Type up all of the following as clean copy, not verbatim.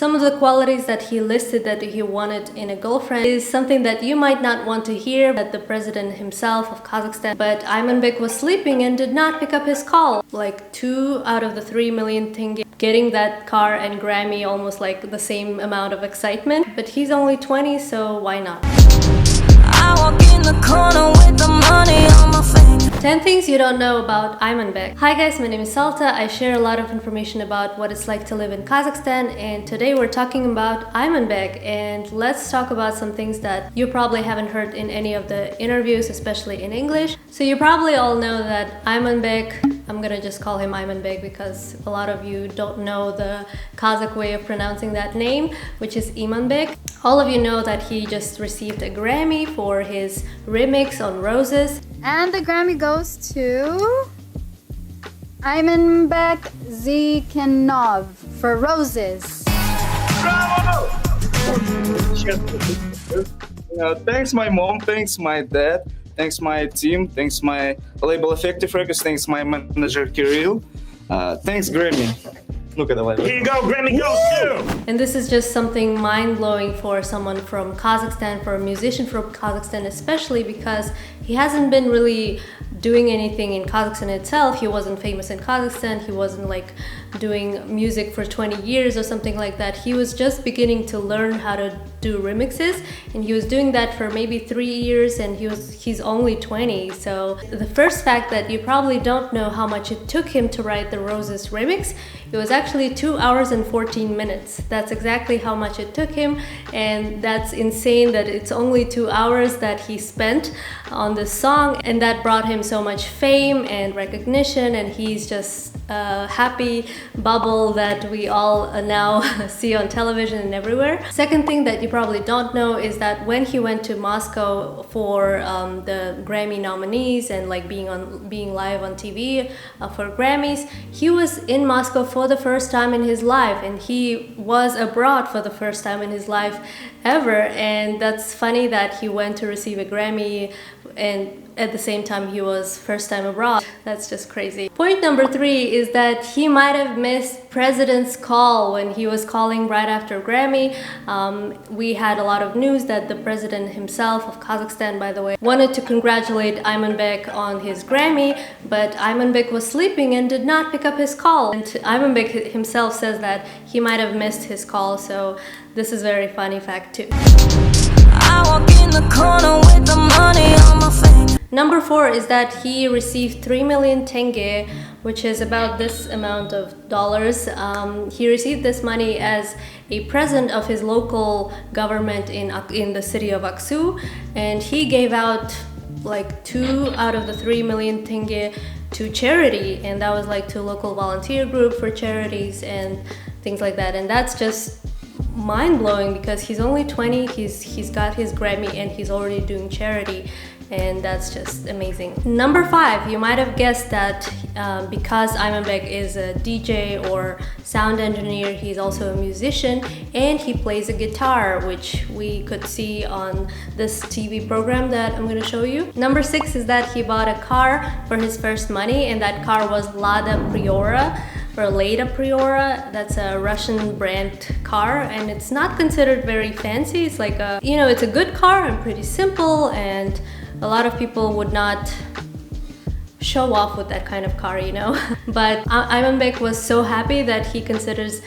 Some of the qualities that he listed that he wanted in a girlfriend is something that you might not want to hear at the president himself of Kazakhstan. But Imanbek was sleeping and did not pick up his call. Like 2 out of the 3 million tenge. Getting that car and Grammy almost like the same amount of excitement. But he's only 20, so why not? I walk in the corner with the money on my finger. 10 things you don't know about Imanbek. Hi guys, my name is Salta. I share a lot of information about what it's like to live in Kazakhstan, and today we're talking about Imanbek, and let's talk about some things that you probably haven't heard in any of the interviews, especially in English. So you probably all know that Imanbek, I'm gonna just call him Imanbek because a lot of you don't know the Kazakh way of pronouncing that name, which is Imanbek. All of you know that he just received a Grammy for his remix on Roses. And the Grammy goes to Imanbek Zeikenov for Roses. Bravo! Thanks my mom, thanks my dad, thanks my team, thanks my label Effective Records, thanks my manager Kirill, thanks Grammy. Look at the label. Here you go, Grammy goes too! And this is just something mind-blowing for someone from Kazakhstan, for a musician from Kazakhstan especially, because he hasn't been really doing anything in Kazakhstan itself. He wasn't famous in Kazakhstan, he wasn't like doing music for 20 years or something like that. He was just beginning to learn how to do remixes, and he was doing that for maybe 3 years, and he's only 20. So the first fact that you probably don't know how much it took him to write the Roses remix, it was actually 2 hours and 14 minutes. That's exactly how much it took him, and that's insane that it's only 2 hours that he spent on this song, and that brought him so much fame and recognition, and he's just a happy bubble that we all now see on television and everywhere. Second thing that you probably don't know is that when he went to Moscow for the Grammy nominees and like being live on TV for Grammys, he was in Moscow for the first time in his life, and he was abroad for the first time in his life ever. And that's funny that he went to receive a Grammy and at the same time he was first time abroad. That's just crazy. Point number 3 is that he might have missed president's call when he was calling right after Grammy. We had a lot of news that the president himself of Kazakhstan, by the way, wanted to congratulate Imanbek on his Grammy, but Imanbek was sleeping and did not pick up his call. And Imanbek himself says that he might have missed his call, so this is a very funny fact too. I walk in the corner with the money on my finger. Number 4 is that he received 3 million tenge, which is about this amount of dollars. He received this money as a present of his local government in the city of Aksu, and he gave out like 2 out of the 3 million tenge to charity, and that was like to local volunteer group for charities and things like that. And that's just mind-blowing because he's only 20, he's got his Grammy and he's already doing charity, and that's just amazing. Number 5, you might have guessed that because Imanbek is a DJ or sound engineer, he's also a musician and he plays a guitar, which we could see on this TV program that I'm going to show you. Number 6 is that he bought a car for his first money, and that car was Lada Priora. Or Lada Priora, that's a Russian brand car, and it's not considered very fancy. It's like a, you know, it's a good car and pretty simple, and a lot of people would not show off with that kind of car, you know. But Imanbek was so happy that he considers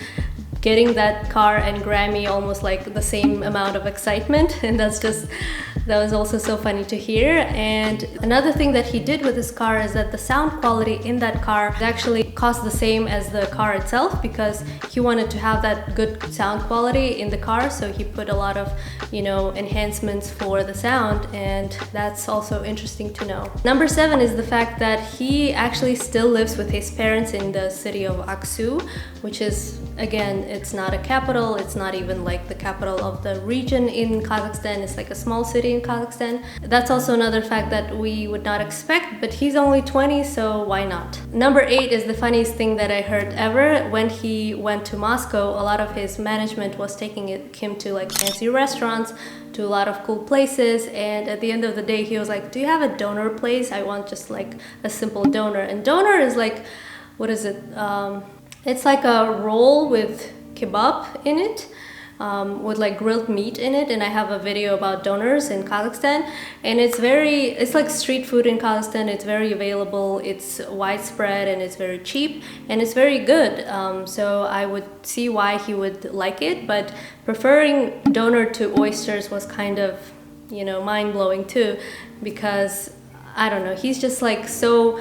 getting that car and Grammy almost like the same amount of excitement, and that was also so funny to hear. And another thing that he did with his car is that the sound quality in that car actually cost the same as the car itself, because he wanted to have that good sound quality in the car, so he put a lot of, you know, enhancements for the sound, and that's also interesting to know. Number 7 is the fact that he actually still lives with his parents in the city of Aksu, which is, again, it's not a capital, it's not even like the capital of the region in Kazakhstan, it's like a small city in Kazakhstan. That's also another fact that we would not expect, but he's only 20, so why not? Number 8 is the funniest thing that I heard ever. When he went to Moscow, a lot of his management was taking him to like fancy restaurants, to a lot of cool places, and at the end of the day he was like, do you have a donor place? I want just like a simple donor. And donor is like, what is it? It's like a roll with kebab in it. With like grilled meat in it, and I have a video about donors in Kazakhstan, and it's like street food in Kazakhstan. It's very available, it's widespread, and it's very cheap, and it's very good. So I would see why he would like it, but preferring donor to oysters was kind of, you know, mind-blowing too, because I don't know, he's just like so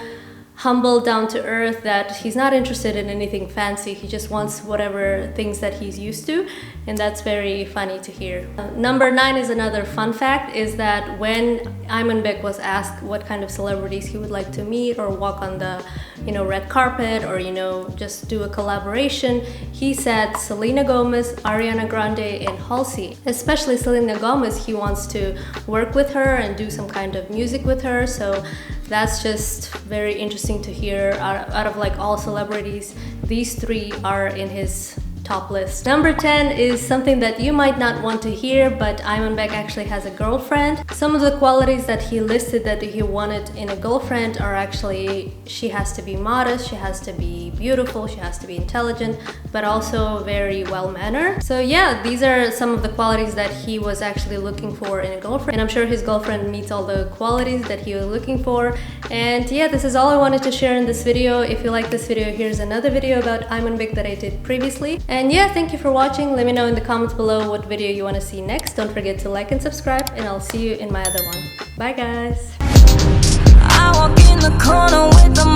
humble, down to earth, that he's not interested in anything fancy. He just wants whatever things that he's used to, and that's very funny to hear. Number 9 is another fun fact, is that when Imanbek was asked what kind of celebrities he would like to meet or walk on the, you know, red carpet, or, you know, just do a collaboration, he said Selena Gomez, Ariana Grande, and Halsey. Especially Selena Gomez, he wants to work with her and do some kind of music with her, so that's just very interesting to hear. Out of like all celebrities, these 3 are in his top list. Number 10 is something that you might not want to hear, but Imanbek actually has a girlfriend. Some of the qualities that he listed that he wanted in a girlfriend are actually, she has to be modest, she has to be beautiful, she has to be intelligent, but also very well-mannered. So yeah, these are some of the qualities that he was actually looking for in a girlfriend, and I'm sure his girlfriend meets all the qualities that he was looking for. And yeah, this is all I wanted to share in this video. If you like this video, here's another video about Imanbek that I did previously. And yeah, thank you for watching. Let me know in the comments below what video you want to see next. Don't forget to like and subscribe, and I'll see you in my other one. Bye guys! I walk in the corner with the